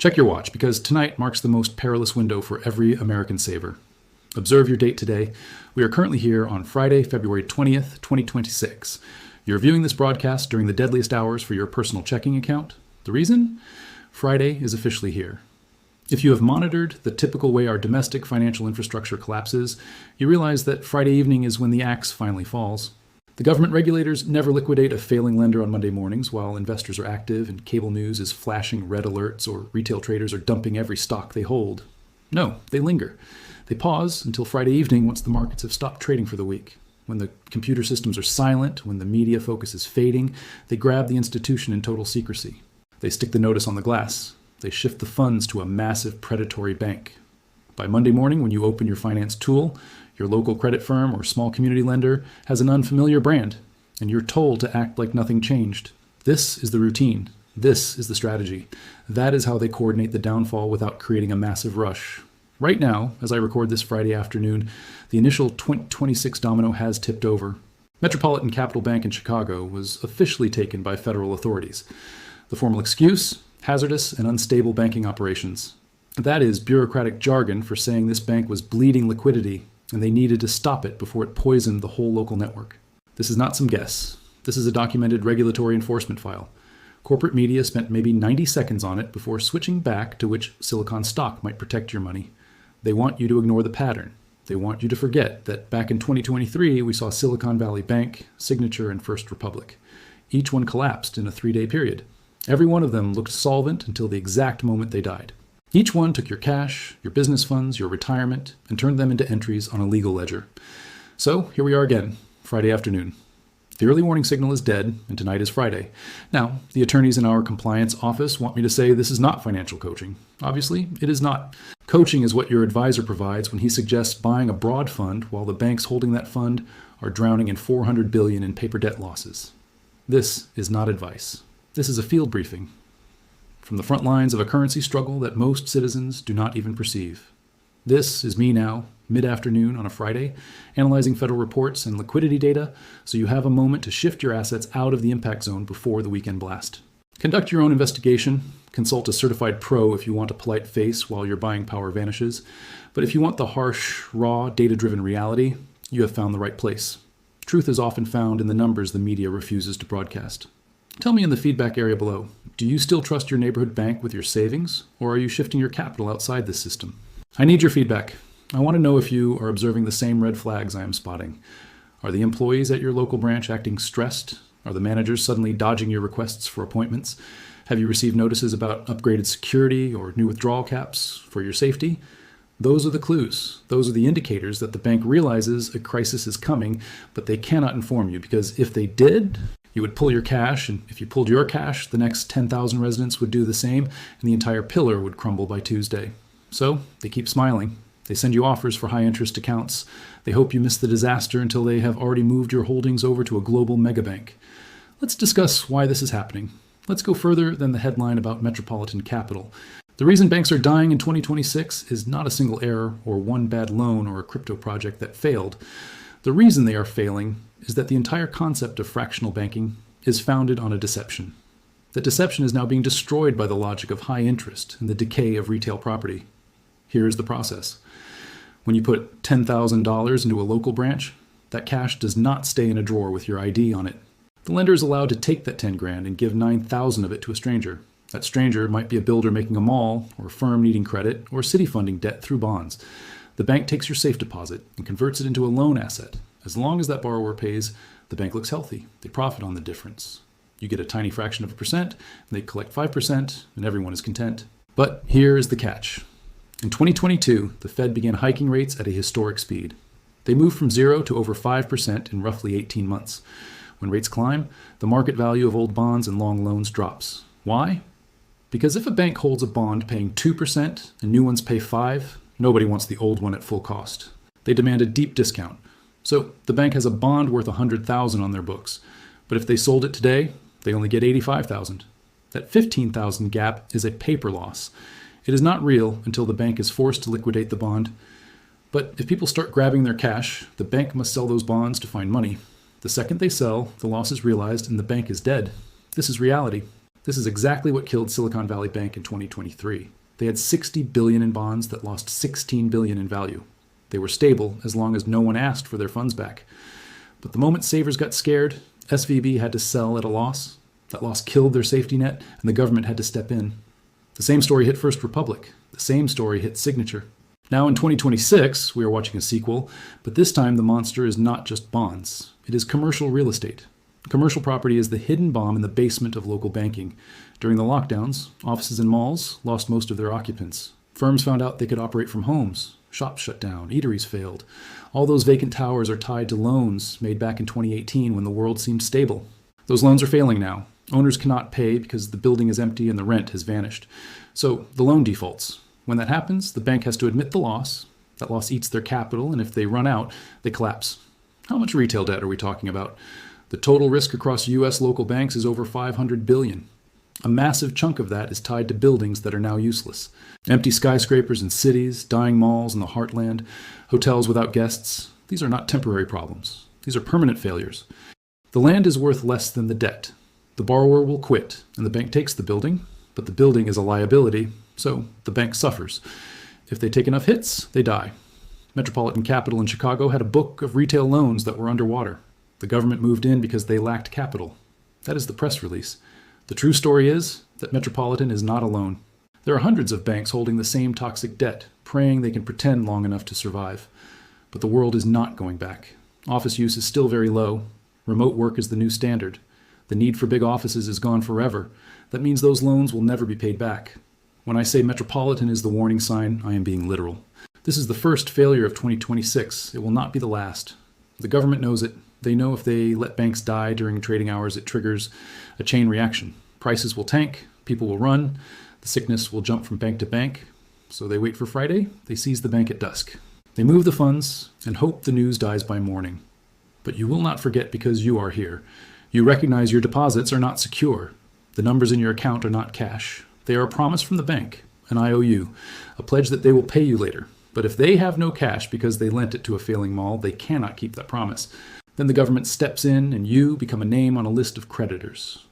Check your watch, because tonight marks the most perilous window for every American saver. Observe your date today. We are currently here on Friday, February 20th, 2026. You're viewing this broadcast during the deadliest hours for your personal checking account. The reason? Friday is officially here. If you have monitored the typical way our domestic financial infrastructure collapses, you realize that Friday evening is when the axe finally falls. The government regulators never liquidate a failing lender on Monday mornings while investors are active and cable news is flashing red alerts or retail traders are dumping every stock they hold. No, they linger. They pause until Friday evening once the markets have stopped trading for the week. When the computer systems are silent, when the media focus is fading, they grab the institution in total secrecy. They stick the notice on the glass. They shift the funds to a massive predatory bank. By Monday morning, when you open your finance tool, your local credit firm or small community lender has an unfamiliar brand, and you're told to act like nothing changed. This is the routine. This is the strategy. That is how they coordinate the downfall without creating a massive rush. Right now, as I record this Friday afternoon, the initial 2026 domino has tipped over. Metropolitan Capital Bank in Chicago was officially taken by federal authorities. The formal excuse? Hazardous and unstable banking operations. That is bureaucratic jargon for saying this bank was bleeding liquidity and they needed to stop it before it poisoned the whole local network. This is not some guess. This is a documented regulatory enforcement file. Corporate media spent maybe 90 seconds on it before switching back to which Silicon stock might protect your money. They want you to ignore the pattern. They want you to forget that back in 2023, we saw Silicon Valley Bank, Signature, and First Republic. Each one collapsed in a 3-day period. Every one of them looked solvent until the exact moment they died. Each one took your cash, your business funds, your retirement, and turned them into entries on a legal ledger. So here we are again, Friday afternoon. The early warning signal is dead, and tonight is Friday. Now, the attorneys in our compliance office want me to say this is not financial coaching. Obviously, it is not. Coaching is what your advisor provides when he suggests buying a broad fund while the banks holding that fund are drowning in $400 billion in paper debt losses. This is not advice. This is a field briefing from the front lines of a currency struggle that most citizens do not even perceive. This is me now, mid-afternoon on a Friday, analyzing federal reports and liquidity data so you have a moment to shift your assets out of the impact zone before the weekend blast. Conduct your own investigation. Consult a certified pro if you want a polite face while your buying power vanishes. But if you want the harsh, raw, data-driven reality, you have found the right place. Truth is often found in the numbers the media refuses to broadcast. Tell me in the feedback area below, do you still trust your neighborhood bank with your savings, or are you shifting your capital outside this system? I need your feedback. I want to know if you are observing the same red flags I am spotting. Are the employees at your local branch acting stressed? Are the managers suddenly dodging your requests for appointments? Have you received notices about upgraded security or new withdrawal caps for your safety? Those are the clues. Those are the indicators that the bank realizes a crisis is coming, but they cannot inform you, because if they did, you would pull your cash, and if you pulled your cash, the next 10,000 residents would do the same, and the entire pillar would crumble by Tuesday. So they keep smiling. They send you offers for high-interest accounts. They hope you miss the disaster until they have already moved your holdings over to a global megabank. Let's discuss why this is happening. Let's go further than the headline about Metropolitan Capital. The reason banks are dying in 2026 is not a single error or one bad loan or a crypto project that failed. The reason they are failing is that the entire concept of fractional banking is founded on a deception. That deception is now being destroyed by the logic of high interest and the decay of retail property. Here is the process. When you put $10,000 into a local branch, that cash does not stay in a drawer with your ID on it. The lender is allowed to take that 10 grand and give 9,000 of it to a stranger. That stranger might be a builder making a mall, or a firm needing credit, or city funding debt through bonds. The bank takes your safe deposit and converts it into a loan asset. As long as that borrower pays, the bank looks healthy. They profit on the difference. You get a tiny fraction of a percent, and they collect 5%, and everyone is content. But here is the catch. In 2022, the Fed began hiking rates at a historic speed. They moved from 0 to over 5% in roughly 18 months. When rates climb, the market value of old bonds and long loans drops. Why? Because if a bank holds a bond paying 2% and new ones pay 5%, nobody wants the old one at full cost. They demand a deep discount. So the bank has a bond worth $100,000 on their books, but if they sold it today, they only get $85,000. That $15,000 gap is a paper loss. It is not real until the bank is forced to liquidate the bond. But if people start grabbing their cash, the bank must sell those bonds to find money. The second they sell, the loss is realized and the bank is dead. This is reality. This is exactly what killed Silicon Valley Bank in 2023. They had $60 billion in bonds that lost $16 billion in value. They were stable as long as no one asked for their funds back. But the moment savers got scared, SVB had to sell at a loss. That loss killed their safety net, and the government had to step in. The same story hit First Republic. The same story hit Signature. Now in 2026, we are watching a sequel, but this time the monster is not just bonds. It is commercial real estate. Commercial property is the hidden bomb in the basement of local banking. During the lockdowns, offices and malls lost most of their occupants. Firms found out they could operate from homes. Shops shut down. Eateries failed. All those vacant towers are tied to loans made back in 2018 when the world seemed stable. Those loans are failing now. Owners cannot pay because the building is empty and the rent has vanished. So the loan defaults. When that happens, the bank has to admit the loss. That loss eats their capital, and if they run out, they collapse. How much retail debt are we talking about? The total risk across U.S. local banks is over $500 billion. A massive chunk of that is tied to buildings that are now useless. Empty skyscrapers in cities, dying malls in the heartland, hotels without guests. These are not temporary problems. These are permanent failures. The land is worth less than the debt. The borrower will quit, and the bank takes the building, but the building is a liability, so the bank suffers. If they take enough hits, they die. Metropolitan Capital in Chicago had a book of retail loans that were underwater. The government moved in because they lacked capital. That is the press release. The true story is that Metropolitan is not alone. There are hundreds of banks holding the same toxic debt, praying they can pretend long enough to survive. But the world is not going back. Office use is still very low. Remote work is the new standard. The need for big offices is gone forever. That means those loans will never be paid back. When I say Metropolitan is the warning sign, I am being literal. This is the first failure of 2026. It will not be the last. The government knows it. They know if they let banks die during trading hours, it triggers a chain reaction. Prices will tank, people will run, the sickness will jump from bank to bank. So they wait for Friday, they seize the bank at dusk. They move the funds and hope the news dies by morning. But you will not forget because you are here. You recognize your deposits are not secure. The numbers in your account are not cash. They are a promise from the bank, an IOU, a pledge that they will pay you later. But if they have no cash because they lent it to a failing mall, they cannot keep that promise. Then the government steps in and you become a name on a list of creditors.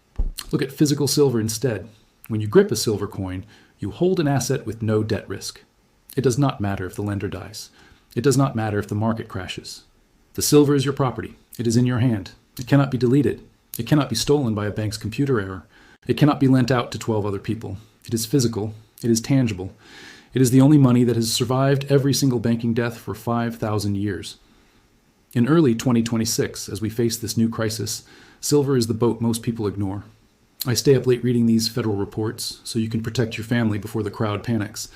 Look at physical silver instead. When you grip a silver coin, you hold an asset with no debt risk. It does not matter if the lender dies. It does not matter if the market crashes. The silver is your property. It is in your hand. It cannot be deleted. It cannot be stolen by a bank's computer error. It cannot be lent out to 12 other people. It is physical. It is tangible. It is the only money that has survived every single banking death for 5,000 years. In early 2026, as we face this new crisis, silver is the boat most people ignore. I stay up late reading these federal reports so you can protect your family before the crowd panics.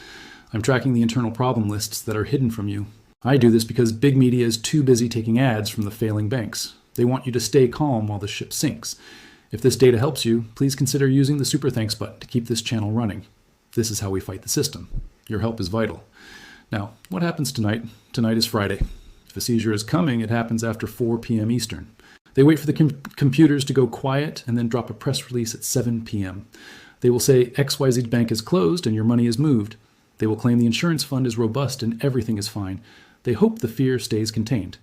I'm tracking the internal problem lists that are hidden from you. I do this because big media is too busy taking ads from the failing banks. They want you to stay calm while the ship sinks. If this data helps you, please consider using the Super Thanks button to keep this channel running. This is how we fight the system. Your help is vital. Now, what happens tonight? Tonight is Friday. If a seizure is coming, it happens after 4 p.m. Eastern. They wait for the computers to go quiet and then drop a press release at 7 p.m. They will say XYZ Bank is closed and your money is moved. They will claim the insurance fund is robust and everything is fine. They hope the fear stays contained,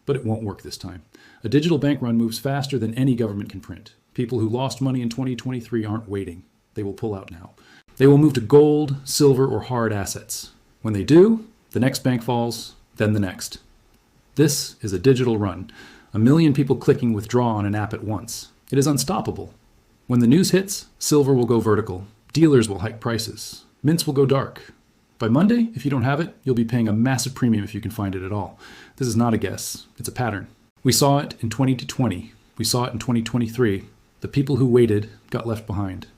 but it won't work this time. A digital bank run moves faster than any government can print. People who lost money in 2023 aren't waiting. They will pull out now. They will move to gold, silver, or hard assets. When they do, the next bank falls, then the next. This is a digital run. 1 million people clicking withdraw on an app at once. It is unstoppable. When the news hits, silver will go vertical. Dealers will hike prices. Mints will go dark. By Monday, if you don't have it, you'll be paying a massive premium if you can find it at all. This is not a guess. It's a pattern. We saw it in 2020. We saw it in 2023. The people who waited got left behind.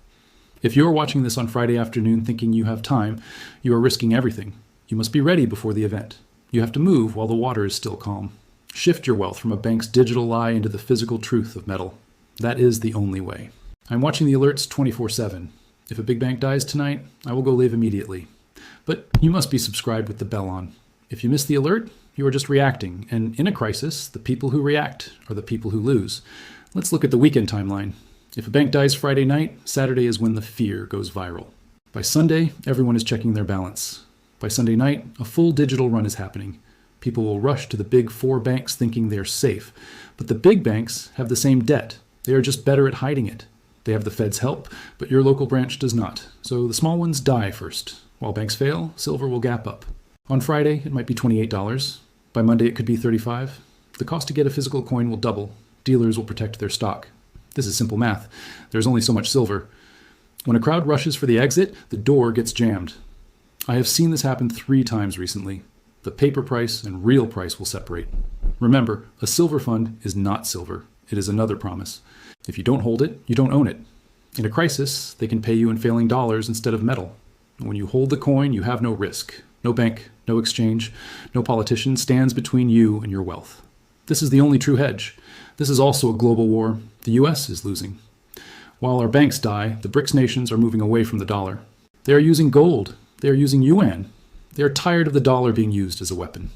If you're watching this on Friday afternoon thinking you have time, you are risking everything. You must be ready before the event. You have to move while the water is still calm. Shift your wealth from a bank's digital lie into the physical truth of metal. That is the only way. I'm watching the alerts 24/7. If a big bank dies tonight, I will go live immediately. But you must be subscribed with the bell on. If you miss the alert, you are just reacting. And in a crisis, the people who react are the people who lose. Let's look at the weekend timeline. If a bank dies Friday night, Saturday is when the fear goes viral. By Sunday, everyone is checking their balance. By Sunday night, a full digital run is happening. People will rush to the big 4 banks thinking they're safe. But the big banks have the same debt. They are just better at hiding it. They have the Fed's help, but your local branch does not. So the small ones die first. While banks fail, silver will gap up. On Friday, it might be $28. By Monday, it could be $35. The cost to get a physical coin will double. Dealers will protect their stock. This is simple math. There's only so much silver. When a crowd rushes for the exit, the door gets jammed. I have seen this happen 3 times recently. The paper price and real price will separate. Remember, a silver fund is not silver. It is another promise. If you don't hold it, you don't own it. In a crisis, they can pay you in failing dollars instead of metal. When you hold the coin, you have no risk. No bank, no exchange, no politician stands between you and your wealth. This is the only true hedge. This is also a global war. The US is losing. While our banks die, the BRICS nations are moving away from the dollar. They are using gold. They are using yuan. They are tired of the dollar being used as a weapon.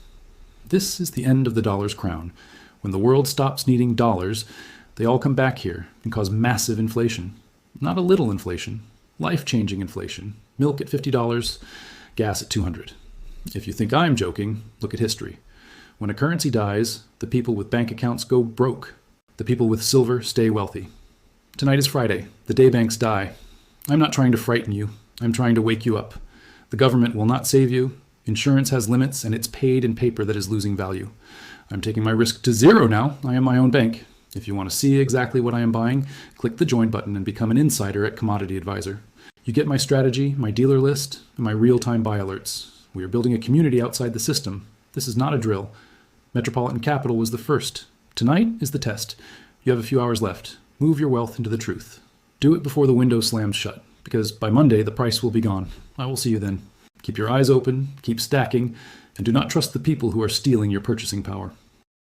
This is the end of the dollar's crown. When the world stops needing dollars, they all come back here and cause massive inflation. Not a little inflation. Life-changing inflation. Milk at $50, gas at $200. If you think I'm joking, look at history. When a currency dies, the people with bank accounts go broke. The people with silver stay wealthy. Tonight is Friday, the day banks die. I'm not trying to frighten you. I'm trying to wake you up. The government will not save you. Insurance has limits, and it's paid in paper that is losing value. I'm taking my risk to zero now. I am my own bank. If you want to see exactly what I am buying, click the join button and become an insider at Commodityadvisor. You get my strategy, my dealer list, and my real-time buy alerts. We are building a community outside the system. This is not a drill. Metropolitan Capital was the first. Tonight is the test. You have a few hours left. Move your wealth into the truth. Do it before the window slams shut, because by Monday the price will be gone. I will see you then. Keep your eyes open, keep stacking, and do not trust the people who are stealing your purchasing power.